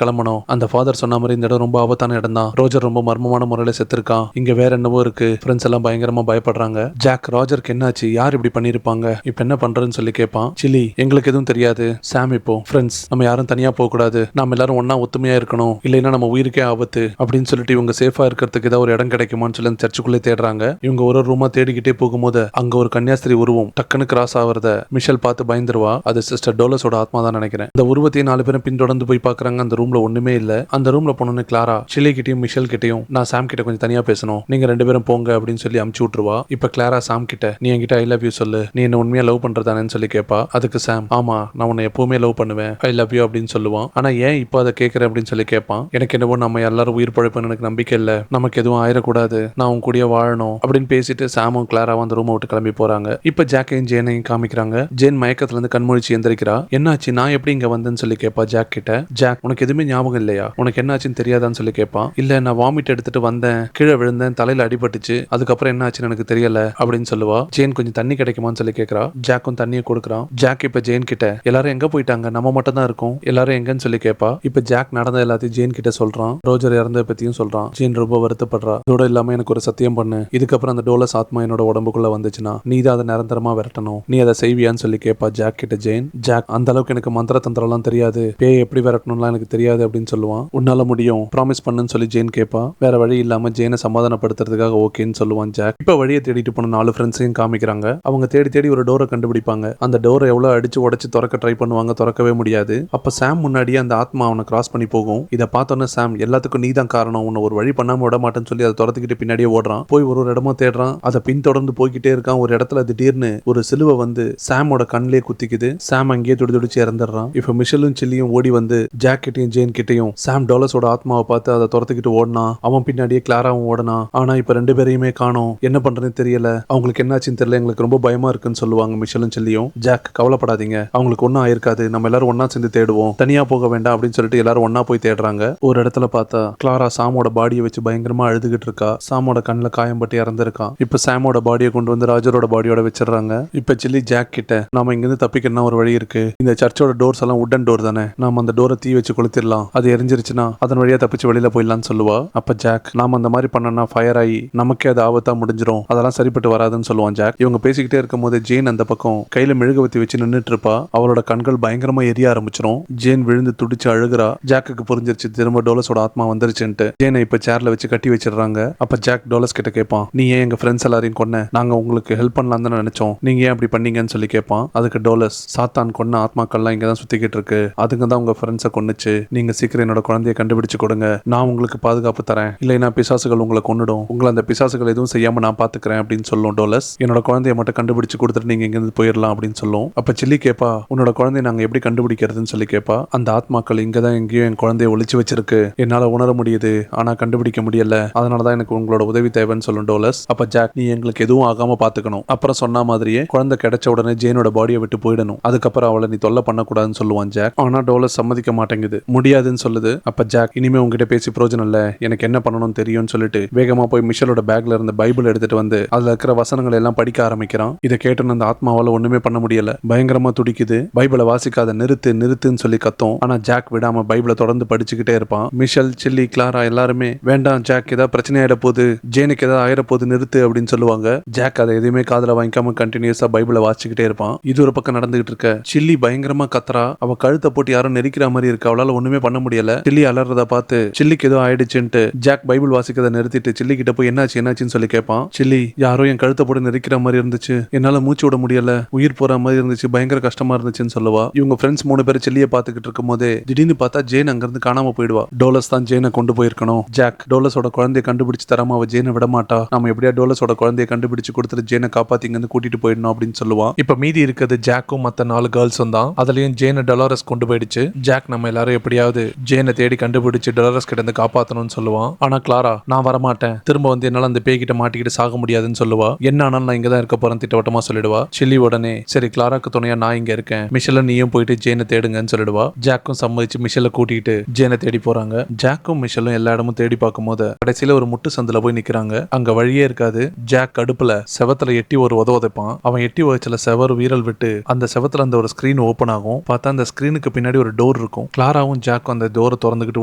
கிளம்பணும். அந்த ஃபாதர் சொன்ன மாதிரி இந்த இடம் ரொம்ப ஆபத்தான இடம் தான். ரோஜர் ரொம்ப மர்மமான முறையில செத்துருக்கான். இங்க வேற என்னவோ இருக்கு. ஃப்ரெண்ட்ஸ் எல்லாம் பயங்கரமா பயப்படுறாங்க. ஜாக் ரோஜருக்கு என்னாச்சு, யார் இப்படி பண்ணிருப்பாங்க, இப்ப என்ன பண்றதுன்னு சொல்லி கேட்பான். சில்லி எங்களுக்கு எதுவும் தெரியாது. சாம் இப்போ ஃப்ரெண்ட்ஸ் நம்ம யாரும் தனியா போக கூடாது, நம்ம எல்லாரும் ஒன்னா ஒத்துமையா இருக்கணும், இல்லைன்னா நம்ம உயிருக்கே ஆபத்து அப்படின்னு சொல்லிட்டு இவங்க சேஃபா இருக்கிறதுக்கு ஏதாவது ஒரு இடம் கிடைக்குமான்னு சொல்லி அந்த சர்ச்சுக்குள்ளே தேடுறாங்க. இவங்க ஒரு ரூமா தேடிக்கிட்டே போகும்போது அங்க ஒரு கன்னியாஸ்திரி உருவம் டக்குன்னு கிராஸ் ஆகிறத மிஷல் பார்த்து பயந்துருவா. அது சிஸ்டர் டோலஸோட ஆத்மா தான் நினைக்கிறேன். இந்த உருவத்தையும் 4 பேரும் பின்தொடர்ந்து போய் பாக்குறாங்க. அந்த ரூம்ல ஒண்ணுமே இல்ல. அந்த ரூம்ல போனோன்னு கிளாரா சில்லி கிட்டையும் மிஷல் கிட்டையும் நான் சாம் கிட்ட கொஞ்சம் தனியா பேசணும், நீங்க 2 பேரும் போங்க அப்படின்னு சொல்லி அமுச்சு விட்டுருவா. இப்ப கிளாரா சாம் கிட்ட நீ என்கிட்ட ஐ லவ் யூ சொல்லு, நீ என்ன உண்மையா லவ் பண்றதானேன்னு சொல்லி கேட்பா. அதுக்கு சாம் ஆமா நான் உன்னை எப்பவுமே லவ் பண்ணுவேன், ஐ லவ் யூ அப்படின்னு சொல்லுவான். ஆனா ஏன் இப்போ அதை கேட்கற அப்படின்னு சொல்லி கேட்பான். எனக்கு என்னவோ நம்ம எல்லாரும் உயிர் பழைப்புன்னு எனக்கு நம்பிக்கை இல்ல, நமக்கு எதுவும் ஆயிடக்கூடாது, நான் உன் கூடயே வாழணும் அப்படின்னு பேசிட்டு சாமும் கிளாராவும் அந்த ரூமை விட்டு கிளம்பி போறாங்க. இப்ப ஜாக்கையும் ஜேனையும் காமிக்கிறாங்க. ஜேன் மயக்கத்துல இருந்து கண்முழிச்சு எந்திரிக்கிறா. என்னாச்சு நான் எப்படி இங்க வந்தேன்னு சொல்லி கேட்பா ஜாக் கிட்ட. ஜாக் உனக்கு எதுவுமே ஞாபகம் இல்லையா, உனக்கு என்னாச்சுன்னு தெரியாதான்னு சொல்லி கேட்பான். இல்ல நான் வாமிட் எடுத்துட்டு வந்தேன், கீழே விழுந்தேன், தலையில அடிபட்டுச்சு, அதுக்கப்புறம் என்ன ஆச்சுன்னு எனக்கு தெரியல அப்படின்னு சொல்லுவா. ஜேன் கொஞ்சம் தண்ணி கிடைக்குமான்னு சொல்லி கேட்கறா. ஜாக்கும் தண்ணியை கொடுக்குறான். ஜாக் இப்ப ஜேன் கிட்ட எல்லாரும் எங்க போயிட்டாங்க, நம்ம மட்டும் தான் இருக்கோம், எல்லாரும் எங்கன்னு சொல்லி கேட்பா. இப்ப ஜாக் நடந்த எல்லாத்தையும் ஜேன் கிட்ட சொல்றான். ரோஜர் இறந்த பத்தியும் சொல்றான். ஜேன் ரொம்ப வருத்தப்படுறா. இதோட இல்லாம எனக்கு ஒரு சத்தியம் பண்ணு, இதுக்கப்புறம் அந்த டோலஸ் ஆத்மா என்னோட உடம்புக்குள்ள வந்துச்சுன்னா நீ தான் அதை நிரந்தரமா விரட்டணும், நீ அதை செய்வியான்னு சொல்லி கேட்பா ஜாக் கிட்ட ஜேன். ஜாக் அந்த அளவுக்கு எனக்கு மந்திர தந்திரம்லாம் தெரியாது, பேய் எப்படி விரட்டணும்லாம் எனக்கு தெரியாது அப்படின்னு சொல்லுவான். உன்னால முடியும் ப்ராமிஸ் பண்ணுன்னு சொல்லி ஜேன் கேட்பா. வேற வழி இல்லாம ஜேனை சமாதானப்படுத்துறதுக்காக ஓகேன்னு சொல்லுவான் ஜாக். இப்ப வழியை தேடிட்டு போன 4 ஃப்ரெண்ட்ஸையும் காமிக்கிறாங்க. அவங்க தேடி தேடி ஒரு டோரை கண்டுபிடிப்பாங்க. அந்த டோரை எவ்வளவு அடிச்சு உடைச்சு திறக்க ட்ரை பண்ணுவாங்க, திறக்கவே முடியாது. அப்ப சாம் முன்னாடியே அந்த ஆத்மா அவனை கிராஸ் பண்ணி போகும். இதை பார்த்தோன்னே சாம் எல்லாத்துக்கும் நீ தான் காரணம், உன்னை ஒரு வழி பண்ணாம விட மாட்டேன்னு சொல்லி அதை துரத்துக்கிட்டு பின்னாடியே ஓடுறான். போய் ஒரு இடமா தேடுறான். அதை பின்தொடர்ந்து போய்கிட்டே இருக்கான். ஒரு இடத்துல திடீர்னு ஒரு சிலுவை வந்து சாமோட கண்ணிலே குத்திக்குது. சாம் அங்கேயே துடி துடிச்சு இறந்துடுறான். இப்ப மிஷலும் சில்லியும் ஓடி வந்து ஜாக் கிட்டையும் ஜேன் கிட்டையும் சாம் டோலஸோட ஆத்மாவை பார்த்து அதை துரத்துக்கிட்டு ஓடினா. அவன் பின்னாடியே கிளாராவும் ஓடனா. ஆனா இப்ப 2 பேரையுமே காணோம், என்ன பண்றதுன்னு தெரியல, அவங்களுக்கு என்னாச்சுன்னு தெரியல, எங்களுக்கு ரொம்ப பயமா இருக்குன்னு சொல்லுவாங்க மிஷலும் சில்லியும். ஜாக் கவலைப்படாதீங்க, அவங்களுக்கு ஒன்னும் ஆயிருக்காது, நம்ம எல்லாரும் ஒன்னா சேர்ந்து தேடுவோம், தனியா போக வேண்டாம் அப்படின்னு சொல்லிட்டு எல்லாரும் ஒன்னா போய் தேடுறாங்க. ஒரு இடத்துல பார்த்தா கிளாரா சாமோட பாடியை வச்சு பயங்கரமா அழுதுகிட்டு இருக்கா. சாமோட கண்ணுல காயம் பட்டு இறந்திருக்கான். இப்ப சாமோட பாடியை கொண்டு வந்து ராஜரோட பாடியோட வச்சிடறாங்க. இப்ப சில்லி ஜாக் கிட்ட நாம இங்க இருந்து தப்பிக்கணும்னா ஒரு வழி இருக்கு, இந்த சர்ச்சோட டோர்ஸ் எல்லாம் உட்டன் டோர் தானே, நாம அந்த டோரை தீ வச்சு கொளுத்திடலாம், அது எரிஞ்சிருச்சுன்னா அதன் வழியா தப்பிச்சு வெளியில போயிடலாம்னு சொல்லுவா. அப்ப ஜாக் நாம அந்த மாதிரி பண்ணனா ஃபயர் ஆகி நமக்கே அது ஆபத்தா முடிஞ்சிரும், அதெல்லாம் சரிப்பட்டு வராதுன்னு சொல்லுவான் ஜாக். இவங்க பேசிக்கிட்டே இருக்கும் போது ஜேன் அந்த பக்கம் கையில மெழுகுவத்தி வச்சு நின்னுட்டு இருப்பா. அவளோட கண்கள் பயங்கரமா எரிய ஆரம்பிச்சிடும். ஜேன் விழுந்து துடிச்சு அழுகுறா. ஜாக்குக்கு புரிஞ்சிருச்சு திரும்ப டோலஸோட ஆத்மா வந்துருச்சுன்ட்டு. ஜேனை இப்ப சேர்ல வச்சு கட்டி வச்சிடறாங்க. அப்ப ஜாக் டோலஸ் கிட்ட கேட்பான், நீ ஏன் எங்க ஃப்ரெண்ட்ஸ் எல்லாரையும் கொன்ன, நாங்க உங்களுக்கு ஹெல்ப் பண்ணலாம் தான் நினைச்சோம், நீங்க ஏன் அப்படி பண்ணீங்கன்னு சொல்லி கேட்பான். அதுக்கு டோலஸ் சாத்தான் கொன்ன ஆத்மாக்கள்லாம் இங்கதான் சுத்திக்கிட்டு இருக்கு. அதுங்க தான் உங்க ஃப்ரெண்ட்ஸை கொன்னுச்சு. நீங்க சீக்கிரம் என்னோட குழந்தைய கண்டுபிடிச்சு கொடுங்க. நான் உங்களுக்கு பாதுகாப்பு தரேன். இல்லைன்னா பிசாசுகள் உங்களை கொன்னுடும். உங்களை அந்த பிசாசுகள் எதுவும் செய்யாம நான் பாத்துக்கிறேன் அப்படின்னு சொல்லும் டோலஸ். என்னோட குழந்தைய மட்டும் கண்டுபிடிச்சு கொடுத்துட்டு நீங்க இங்கிருந்து போயிடலாம் அப்படின்னு சொல்லும். அப்ப சில்லி கேப்பா, உன்னோட குழந்தைய நாங்க எப்படி கண்டுபிடிக்கிறதுன்னு சொல்லி கேப்பா. அந்த ஆத்மாக்கள் இங்கதான் எங்கேயோ என் குழந்தைய ஒளிச்சு வச்சிருக்கு. என்னால உணர முடியுது, ஆனா கண்டுபிடிக்க முடியல. அதனாலதான் எனக்கு உங்களோட உதவி தேவைன்னு சொல்லும் டோலஸ். அப்ப ஜாக், நீ எங்களுக்கு எதுவும் ஆகாம பாத்துக்கணும். அப்புறம் சொன்ன மாதிரியே குழந்தை கிடைச்ச உடனே ஜேனோட பாடியை விட்டு போயிடணும். அதுக்கப்புறம் அவளை நீ தொல்லை பண்ணக்கூடாதுன்னு சொல்லுவான் ஜாக். ஆனா டோலஸ் சம்மதிக்க மாட்டேங்குது, முடியாதுன்னு சொல்லுது. அப்ப ஜாக், இனிமே உங்ககிட்ட பேசி பிரோஜனம் இல்ல, எனக்கு என்ன பண்ணணும்னு தெரியும்னு சொல்லிட்டு வேகமா போய் மிஷலோட பேக்ல இருந்த பைபிள் எடுத்துட்டு வந்து அதுல இருக்கிற வசனங்களை எல்லாம் படிக்க ஆரம்பிக்கிறான். இதை கேட்டு அந்த ஆத்மாவால ஒண்ணுமே பண்ண முடியல. பயங்கரமா துடிக்குது. பைபிளை வாசிக்காத, நிறுத்து நிறுத்துன்னு சொல்லி கத்தும். ஆனா ஜாக் விடாம பைபிளை தொடர்ந்து படிச்சுக்கிட்டே இருப்பான். மிஷல், சில்லி, கிளாரா எல்லாருமே வேண்டாம் ஜாக், ஏதாவது பிரச்சனை ஆயிட போகுது, ஜேனுக்கு ஏதாவது ஆயிட போகுது, நிறுத்து அப்படின்னு சொல்லுவாங்க. ஜாக் அதை எதுவுமே காதுல வாங்கிக்காம கண்டினியூஸா பைபிளை வாசிச்சுக்கிட்டே இருப்பான். இது ஒரு பக்கம் நடந்துகிட்டு இருக்க சில்லி பயங்கரமா கத்துறா. அவ கழுத்தை போட்டு யாரும் நெரிக்கிற மாதிரி இருக்கு. அவளால ஒண்ணுமே பண்ண முடியல. சில்லி அலறத பார்த்து சில்லிக்கு ஏதோ ஆயிடுச்சுன்ட்டு ஜாக் பைபிள் வாசிக்கிறத நிறுத்திட்டு சில்லி கிட்ட போய் என்னாச்சுன்னு சொல்லி கேட்பான். சில்லி, யாரோ என் கழுத்தை போட்டு நெரிக்கிற மாதிரி இருந்துச்சு, என்னால மூச்சு விட முடியல, உயிர் போற மாதிரி இருந்துச்சு, பயங்கர கஷ்டமா இருந்துச்சுன்னு சொல்லுவா. இவங்க ஃப்ரெண்ட்ஸ் 3 பேர் சில்லியை பார்த்துக்கிட்டு இருக்கும் போதே திடீர்னு பார்த்தா ஜேன் அங்கிருந்து காணாம போயிடுவா. டோலஸ் தான் ஜேனை கொண்டு போயிருக்கணும். ஜாக், டோலஸோட குழந்தைய கண்டுபிடிச்சு தராம அவ ஜேனை விட மாட்டா. நம்ம எப்படியா டோலஸோட குழந்தைய கண்டுபிடிச்சு கொடுத்துட்டு ஜேனை காப்பாத்தி இங்கிருந்து கூட்டிட்டு போயிடணும் அப்படின்னு சொல்லுவான். இப்ப மீதி இருக்கிறது ஜாக்கும் மத்த 4 கேர்ள்ஸும் தான். அதுலயும் ஜேனை டொலாரஸ் கொண்டு போயிடுச்சு. ஜாக், நம்ம எல்லாரும் எப்படியாவது ஜேனை தேடி கண்டுபிடிச்சு டொலாரஸ் கிட்ட இருந்து காப்பாத்தணும்னு சொல்லுவான். ஆனா கிளாரா, நான் வரமாட்டேன், திரும்ப வந்து என்னால அந்த பேய்கிட்ட மாட்டிக்கிட்டு சாக முடியாதுன்னு சொல்லுவா. என்ன ஆனாலும் நான் இங்க தான் இருக்க போறேன் திட்டவட்டமா சொல்லிடுவா. சில்லி உடனே, சரி கிளாராக்கு துணையா நான் இங்க இருக்கேன், மிஷல நீயும் போயிட்டு ஜேனை தேடுங்கன்னு சொல்லிடுவா. ஜாக்கும் சம்மதிச்சு மிஷலை கூட்டிட்டு ஜேனை தேடி போறாங்க. ஜாக்கும் மிஷலும் எல்லா இடமும் தேடி பார்க்கும் போது கடைசியில ஒரு முட்டு சந்துல போய் நிக்கிறாங்க. அங்க வழியே இருக்காது. ஜாக் அடுப்புல செவத்துல எட்டி ஒரு உதைப்பான். அவன் எட்டி உதைச்சல செவர் வீரல் விட்டு அந்த செவத்துல அந்த ஒரு ஸ்கிரீன் ஓபன் ஆகும். பார்த்தா அந்த ஸ்கிரீனுக்கு பின்னாடி ஒரு டோர் இருக்கும். கிளாராவும் ஜாக்கும் அந்த டோரை திறந்துகிட்டு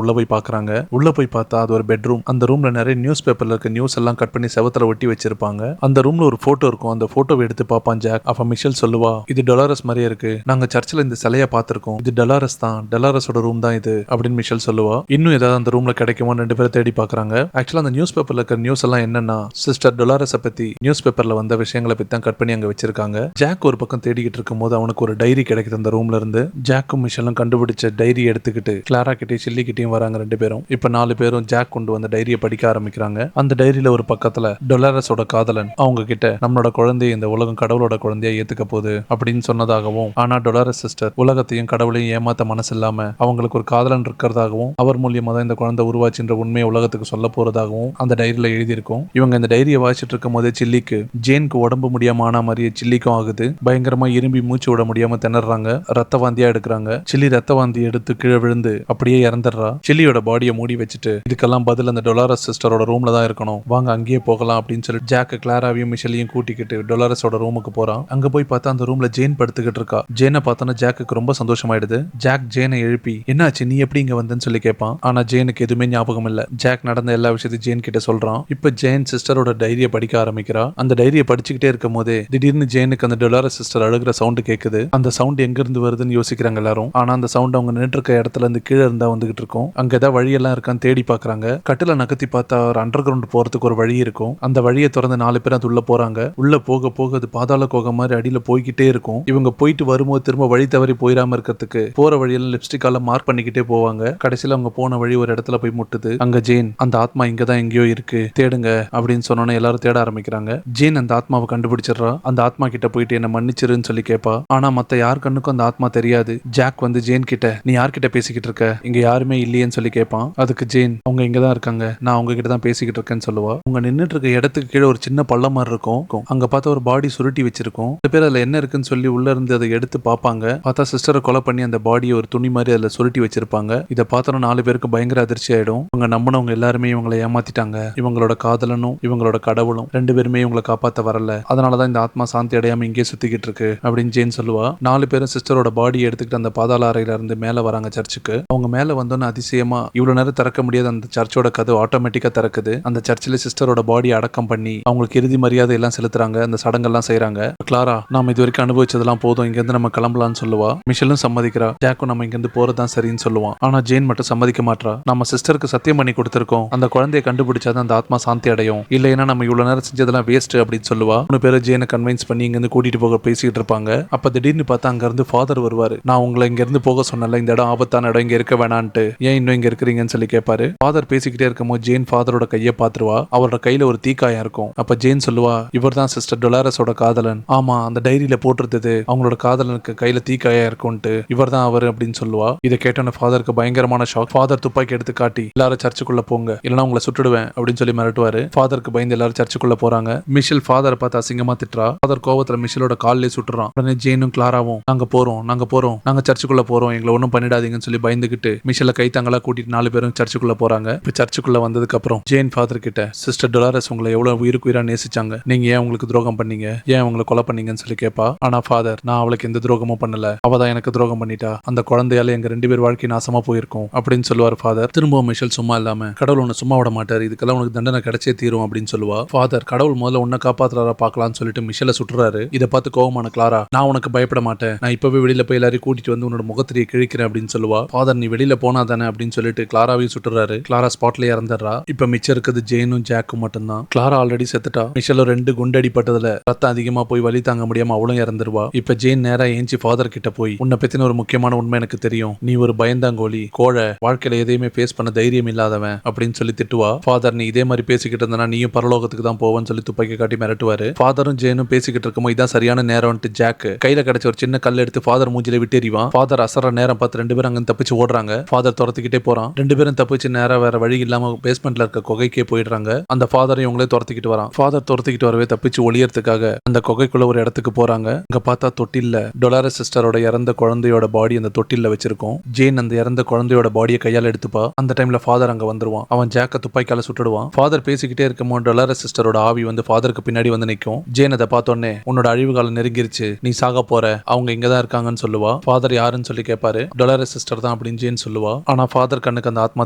உள்ள போய் பாக்குறாங்க. உள்ள போய் பார்த்தா அது ஒரு பெட்ரூம். அந்த ரூம்ல நிறைய நியூஸ் பேப்பர்ல இருக்க நியூஸ் எல்லாம் கட் பண்ணி செவத்துல ஒட்டி வச்சிருப்பாங்க. அந்த ரூம்ல ஒரு போட்டோ இருக்கும். அந்த போட்டோவை எடுத்து பார்ப்பான் ஜாக். அப்ப மிஷல் சொல்லுவா, இது டொலாரஸ் மாதிரியே இருக்கு, நாங்க சர்ச்சில் இந்த சிலையை பார்த்திருக்கோம், இது டொலாரஸ் தான், டொலாரஸோட ரூம் தான் இது அப்படின்னு மிஷல் சொல்லுவா. இன்னும் ஏதாவது அந்த ரூம்ல கிடைக்குமோ 2 பேரும் தேடி பாக்குறாங்க. ஆக்சுவலா அந்த நியூஸ் பேப்பர்ல இருக்க நியூஸ் எல்லாம் என்னன்னா சிஸ்டர் டொலாரஸை பத்தி நியூஸ் பேப்பர்ல வந்த விஷயங்களை பத்தி தான் கட் பண்ணி அங்க வச்சிருக்காங்க. ஜாக் ஒரு பக்கம் தேடிக்கிட்டு இருக்கும் போது அவனுக்கு ஒரு டைரி கிடைக்குது அந்த ரூம்ல இருந்து. ஜாக்கும் மிஷலும் கண்டுபிடிச்ச டைரி எடுத்துக்கிட்டு கிளாரா கிட்டே சில்லி கிட்டேயும் வராங்க 2 பேரும். இப்ப 4 பேரும் ஜாக் கொண்டு வந்த டைரியை படிக்க ஆரம்பிக்கிறாங்க. அந்த டைரியில ஒரு பக்கத்துல டொலாரஸோட காதலன் அவங்க கிட்ட நம்மளோட குழந்தைய இந்த உலகம் கடவுளோட குழந்தைய ஏத்துக்க போகுது அப்படின்னு சொன்னதாகவும், ஆனா டொலாரஸ் சிஸ்டர் உலகத்தையும் கடவுளையும் ஏமாத்த மனசு இல்லாம அவங்களுக்கு ஒரு காதலன் இருக்கிறதாகவும், அவர் மூலியமா தான் இந்த குழந்தை உருவாச்சுன்ற உண்மையை உலகத்துக்கு சொல்ல போறதாகவும் அந்த டைரியில எழுதியிருக்கும். இவங்க இந்த டைரியை வாசிச்சுட்டு இருக்கும் போதே சில்லிக்கு ஜேனுக்கு உடம்பு முடியாம ஆன மாதிரியே சில்லிக்கும் ஆகுது. பயங்கரமா இரும்பி மூச்சு விட முடியாம திணறாங்க. ரத்த வாந்தியா எடுக்கிறாங்க. சில்லி ரத்த வாந்தி எடுத்து கீழே விழுந்து அப்படியே இறந்துடுறா. சில்லியோட பாடியை மூடி வச்சுட்டு இதுக்கெல்லாம் பதில் அந்த டொலாரஸ் சிஸ்டரோட ரூம்ல தான் இருக்கணும், வாங்க அங்கேயே போகலாம் அப்படின்னு சொல்லி ஜாக் கிளாராவையும் மிஷலையும் கூட்டிக்கிட்டு டொலாரஸோட ரூமுக்கு போறான். அங்க போய் பார்த்தா அந்த ரூம்ல ஜேன் படுத்துக்கிட்டு இருக்கா. ஜேனை பார்த்தோன்னா ஜாக்கு ரொம்ப சந்தோஷமாயிடுது. ஜாக் ஜேனை எழுப்பி, என்னாச்சு, நீ எப்படி இங்க வந்தேன்னு சொல்லி கேட்பான். ஆனா ஜேனுக்கு எதுவுமே ஞாபகம் இல்ல. ஜாக் நடந்த எல்லா விஷயத்தையும் ஜேன் கிட்ட சொல்றான். இப்ப ஜேன் சிஸ்டரோட டைரியை படிக்க ஆரம்பிக்கிறா. அந்த டைரியை படிச்சுக்கிட்டே இருக்கும் போதே திடீர்னு ஜேனுக்கு அந்த டொலாரஸ் சிஸ்டர் அழுகிற சவுண்ட் கேக்குது. அந்த சவுண்ட் எங்க இருந்து வருதுன்னு யோசிக்கிறாங்க எல்லாரும். ஆனா அந்த சவுண்ட் அவங்க நின்று இருக்க இடத்துல இருந்து கீழே இருந்தா வந்துகிட்டு இருக்கும். அங்க ஏதாவது வழியெல்லாம் இருக்கான்னு தேடி பாக்குறாங்க. கட்டில நகர்த்தி பார்த்தா ஒரு அண்டர் கிரவுண்ட் போறதுக்கு ஒரு வழி இருக்கும். அந்த வழியை திறந்து 4 பேர் அது உள்ள போறாங்க. உள்ள போக போக அது பாதாள கோக மாதிரி அடியில போய்கிட்டே இருக்கும். இவங்க போயிட்டு வரும்போது திரும்ப வழி தவறி போயிடாம இருக்கிறதுக்கு போற வழியெல்லாம் லிப்ஸ்டிக்கால மார்க் பண்ணிக்கிட்டே போவாங்க. கடைசியில அவங்க போன வழி ஒரு இடத்துல போய் முட்டுது. அங்க ஜேன், அந்த ஆத்மா இங்கதான் எங்கேயோ இருக்கு, தேடுங்க அப்படின்னு சொன்னோன்னே எல்லாரும் தேட ஆரம்பிக்கிறாங்க. ஜேன் அந்த ஆத்மாவை கண்டுபிடிச்சிடறா. அந்த ஆத்மா கிட்ட போயிட்டு என்ன மன்னிச்சிருன்னு சொல்லி கேட்பா. ஆனா மத்த யார் கண்ணுக்கும் அந்த ஆத்மா தெரியாது. ஜாக் வந்து ஜேன் கிட்ட, நீ யார்கிட்ட பேசிக்கிட்டு இருக்க, இங்க யாருமே இல்லையேன்னு சொல்லி கேட்பான். அதுக்கு ஜேன், அவங்க இங்கதான் இருக்காங்க, நான் அவங்க கிட்ட தான் பேசிக்கிட்டு இருக்கேன்னு சொல்லுவா. அவங்க நின்னுட்டு இருக்க இடத்துக்கு கீழே ஒரு சின்ன பள்ளம் மாதிரி இருக்கும். அங்க பார்த்தா ஒரு பாடி சுருட்டி வச்சிருக்கும். பேர் அதுல என்ன இருக்குன்னு சொல்லி உள்ள இருந்து அதை எடுத்து பார்ப்பாங்க. பார்த்தா சிஸ்டரை கொலை பண்ணி அந்த பாடியை ஒரு துணி மாதிரி அதுல சுருட்டி வச்சிருப்பாங்க. இதை பார்த்தோம் 4 பேருக்கு பயங்கர அதிர்ச்சி ஆயிடும். இவங்க நம்பினவங்க எல்லாருமே இவங்களை ஏமாத்திட்டாங்க. இவங்களோட காதலனும் இவங்களோட கடவுளும் 2 பேருமே இவங்களை காப்பாத்த வரல. அதனாலதான் இந்த ஆத்மா சாந்தி அடையாம இங்கே சுத்திக்கிட்டு இருக்கு அப்படின்னு ஜேன் சொல்லுவா. 4 பேரும் சிஸ்டரோட பாடி எடுத்துக்கிட்டு அந்த பாதாள அறையில இருந்து மேல வராங்க சர்ச்சுக்கு. அவங்க மேல வந்தோன்னு அதிசயமா இவ்வளவு நேரம் திறக்க முடியாது அந்த சர்ச்சோட கதவு ஆட்டோமேட்டிக்கா திறக்குது. அந்த சர்ச்சில் சிஸ்டரோட பாடி அடக்கம் பண்ணி அவங்களுக்கு இறுதி மரியாதை எல்லாம் செலுத்துறாங்க. அந்த சடங்கெல்லாம் செய்யறாங்க. கிளாரா, நாம இது வரைக்கும் அனுபவிச்சதெல்லாம் போதும், இங்க இருந்து நம்ம கிளம்பலாம்னு சொல்லுவா. மிஷலும் சம்மதிக்கிறா. ஜாக்கும் நம்ம இங்க இருந்து போறதுதான் சரின்னு சொல்லுவான். ஆனா ஜேன் மட்டும் சம்மதிக்க மாட்டா. நம்ம சிஸ்டருக்கு சத்தியம் பண்ணி கொடுத்திருக்கோம், அந்த குழந்தையை கண்டுபிடிச்சாதான் அந்த ஆத்மா சாந்தி அடையும், இல்லைன்னா நம்ம இவ்வளவு நேரம் செஞ்சதெல்லாம் வேஸ்ட் அப்படின்னு சொல்லுவா. 3 பேரும் ஜேனை கன்வின்ஸ் பண்ணி இங்க இருந்து கூட்டிட்டு போக பேசிட்டு இருப்பாங்க. அப்ப திடீர்னு பார்த்தா அங்க இருந்து ஃபாதர் வருவாரு. நான் உங்களை இங்க இருந்து போக சொன்னல, இந்த இடம் ஆபத்தான இடம், இங்க இருக்க வேணான்ட்டு, ஏன் இன்னும் இங்க இருக்கிறீங்கன்னு சொல்லி கேட்பாரு. ஃபாதர் பேசிக்கிட்டே இருக்கும்போது ஜேன் ஃபாதரோட கையை பாத்துருவா. அவரோட கையில ஒரு தீக்காயம் இருக்கும். அப்ப ஜேன் சொல்லுவா, இவர் தான் சிஸ்டர் டொலாரஸோட காதலன். ஆமா, அந்த டைரியில போட்டிருந்தது அவங்களோட காதலனுக்கு கையில தீக்காயம் இருக்கும்ட்டு, இவர் தான் அவர் அப்படின்னு சொல்லுவா. இதை கேட்டோன்னு ஃபாதருக்கு பயங்கரமான ஷாக். ஃபாதர் துப்பாக்கி எடுத்து காட்டி, எல்லாரும் சர்ச்சுக்குள்ள போங்க, இல்லைன்னா உங்களை சுட்டுடுவேன் அப்படின்னு சொல்லி மிரட்டுவாரு. ஃபாதருக்கு பயந்து எல்லாரும் சர்ச்சுக்குள்ள போறாங்க. மிஷல் ஃபாதரை பார்த்து அசிங்கமா திட்டுறா. ஃபாதர் கோவத்துல மிஷலோட காலிலே சுட்டுறான். உடனே ஜேனும் கிளாராவும், நாங்க சர்ச்சுக்குள்ள போறோம், எங்களை ஒன்றும் பண்ணிடாதீங்கன்னு சொல்லி பயந்துகிட்டு மிஷல கைத்தாங்களா கூட்டிட்டு 4 பேரும் சர்ச்சுக்குள்ள போறாங்க. இப்ப சர்ச்சுக்குள்ள வந்ததுக்கு அப்புறம் ஜேன் ஃபாதர் கிட்ட, சிஸ்டர் டொலாரஸ் உங்களை எவ்வளவு உயிருக்கு உயிரா நேசிச்சாங்க, நீங்க ஏன் உங்களுக்கு துரோகம் பண்ணீங்க, ஏன் உங்களை கொலை பண்ணீங்கன்னு சொல்லி கேட்பா. ஆனா ஃபாதர், நான் அவளுக்கு எந்த துரோகமும் பண்ணல, அவதான் எனக்கு துரோகம் பண்ணிட்டா, அந்த குழந்தையால எங்க 2 பேர் வாழ்க்கை நாசமா போயிருக்கும் அப்படின்னு சொல்லுவார் ஃபாதர். திரும்பவும் மிஷல் சும்மா இல்லாம, கடவுள் உன்னை சும்மா விட மாட்டார், இதுக்கெல்லாம் உனக்கு தண்டனை கிடைச்சே தீரும் அப்படின்னு சொல்லுவா. ஃபாதர், கடவுள் முதல்ல உன்னை காப்பாத்துறாரா பாக்கலாம்னு சொல்லிட்டு மிஷலை சுட்டுறாரு. இதை பார்த்து கோவமான கிளாரா, நான் உனக்கு பயப்பட மாட்டேன், நான் இப்பவே வெளியில போய் எல்லாரையும் கூட்டிட்டு வந்து உன்னோட முகத்திரியை கிழிக்கிறேன் அப்படின்னு சொல்லுவா. ஃபாதர், நீ வெளியில போனா தானே அப்படின்னு சொல்லிட்டு கிளாராவையும் சுட்டுறாரு. கிளாரா ஸ்பாட்லயே இறந்துடுறா. இப்ப மிச்சம் இருக்குது ஜேனும் ஜாக்கும் மட்டும்தான். கிளாரா ஆல்ரெடி செத்துட்டா. மிஷலும் 2 குண்டு அடிப்பட்டதுல ரத்தம் அதிகமா போய் வலி தாங்க முடியாம அவளும் இறந்துருவா. இப்ப ஜேன் நேரா ஏஞ்சி ஃபாதர் கிட்ட போய், உன்னை பத்தின ஒரு முக்கியமான உண்மை எனக்கு தெரியும், நீ ஒரு பயந்தாங்கோலி, கோழை, வாழ்க்கையில எதையுமே ஃபேஸ் பண்ண தைரியம் இல்லாதவன் அப்படின்னு சொல்லி திட்டுவா. ஃபாதர், நீ இதே மாதிரி பேசிக்கிட்டு இருந்தா நீயும் பரலோகத்துக்கு தான் போவன்னு சொல்லி துப்பாக்கி காட்டி மிரட்டுவாரு. ஃபாதரும் ஜேனும் பேசிக்கிட்டு இருக்கும்போது இதான் சரியான நேரம்ட்டு ஜாக் கையில கிடைச்ச ஒரு சின்ன கல் எடுத்து ஃபாதர் மூஞ்சில விட்டெறிவான். ஃபாதர் அசர நேரம் பார்த்து 2 பேரும் அங்க தப்பிச்சு ஓடுறாங்க. ஃபாதர் துரத்திக்கிட்டே போறான். 2 பேரும் தப்பிச்சு நேரா வேற வழி இல்லாம பேஸ்மெண்ட்ல இருக்க குகைக்கே போயிடுறாங்க. அந்த ஃபாதரை இவங்களே துரத்திக்கிட்டு வரான். ஃபாதர் துரத்திக்கிட்டு வரவே தப்பிச்சு ஒளியறதுக்காக அந்த குகைக்குள்ள ஒரு இடத்துக்கு போறாங்க. அங்க பார்த்தா தொட்டில்ல டொலாரஸ் சிஸ்டரோட இறந்த குழந்தையோட பாடி அந்த தொட்டில்ல வச்சிருக்கோம். ஜேன் அந்த இறந்த குழந்தையோட பாடியை கையால எடுத்துப்பா. அந்த டைம்ல ஃபாதர் அங்க வந்துருவான். அவன் ஜாக்க துப்பாக்கியால சுட்டுடுவான். ஃபாதர் பேசிக்கிட்டே இருக்கும்போது டொலாரஸ் சிஸ்டரோட ஆவி வந்து ஃபாதருக்கு பின்னாடி வந்து நிற்கும். ஜேன் அதை பார்த்தோன்னே, உன்னோட அழிவு காலம் நெருங்கிருச்சு, நீ சாக போற, அவங்க இங்கதான் இருக்காங்கன்னு சொல்லுவா. ஃபாதர் யாருன்னு சொல்லி கேட்பாரு. டொலாரஸ் சிஸ்டர் தான் அப்படின்னு ஜேன் சொல்லுவா. ஆனா ஃபாதர் கண்ணுக்கு அந்த ஆத்மா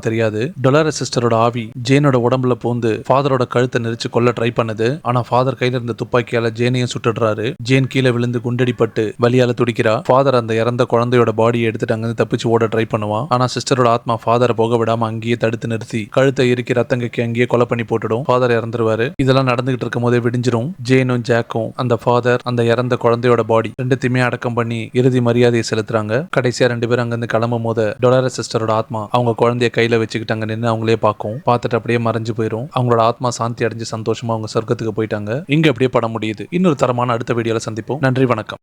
தெரியாது. டொலாரஸ் சிஸ்டரோட ஆவி ஜேனோட உடம்புல பூந்து ஃபாதரோட கழுத்தை நெரிச்சு கொல்ல ட்ரை பண்ணுது. ஆனா ஃபாதர் கையில இருந்த துப்பாக்கியால ஜேனையும் சுட்டுடுறாரு. ஜேன் கீழே விழுந்து குண்டடிப்பட்டு வலியால துடிக்கிறா. ஃபாதர் அந்த இறந்த குழந்தையோட பாடியை எடுத்துட்டு அங்க தப்பிச்சு ஓட ட்ரை பண்ணுவான். ஆனா சிஸ்டரோட ஆத்மா ஃபாதரை போக விடாம அங்கேயே தடுத்து நிறுத்தி கழுத்தை இறுக்கி ரத்தங்கைக்கு அங்கேயே கொலை பண்ணி போட்டுடும். ஃபாதர் இறந்துருவாரு. இதெல்லாம் நடந்துகிட்டு இருக்கும் போதே விடிஞ்சிரும். ஜேனும் ஜாக்கும் அந்த ஃபாதர் அந்த இறந்த குழந்தையோட பாடி ரெண்டுத்தையுமே அடக்கம் பண்ணி இறுதி மரியாதையை செலுத்துறாங்க. கடைசியா 2 பேரும் அங்க இருந்து கிளம்பும் போது டொலாரஸ் சிஸ்டரோட ஆத்மா அவங்க குழந்தைய கையில வச்சுக்கிட்டு அங்க நின்று அவங்களே பார்க்கும். பார்த்துட்டு அப்படியே மறைஞ்சு போயிடும். அவங்களோட ஆத்மா சாந்தி அடைஞ்சு சந்தோஷமா அவங்க சொர்க்கத்துக்கு போயிட்டாங்க. இங்க அப்படியே படம் முடியுது. இன்னொரு தரமான அடுத்த வீடியோல சந்திப்போம். நன்றி, வணக்கம்.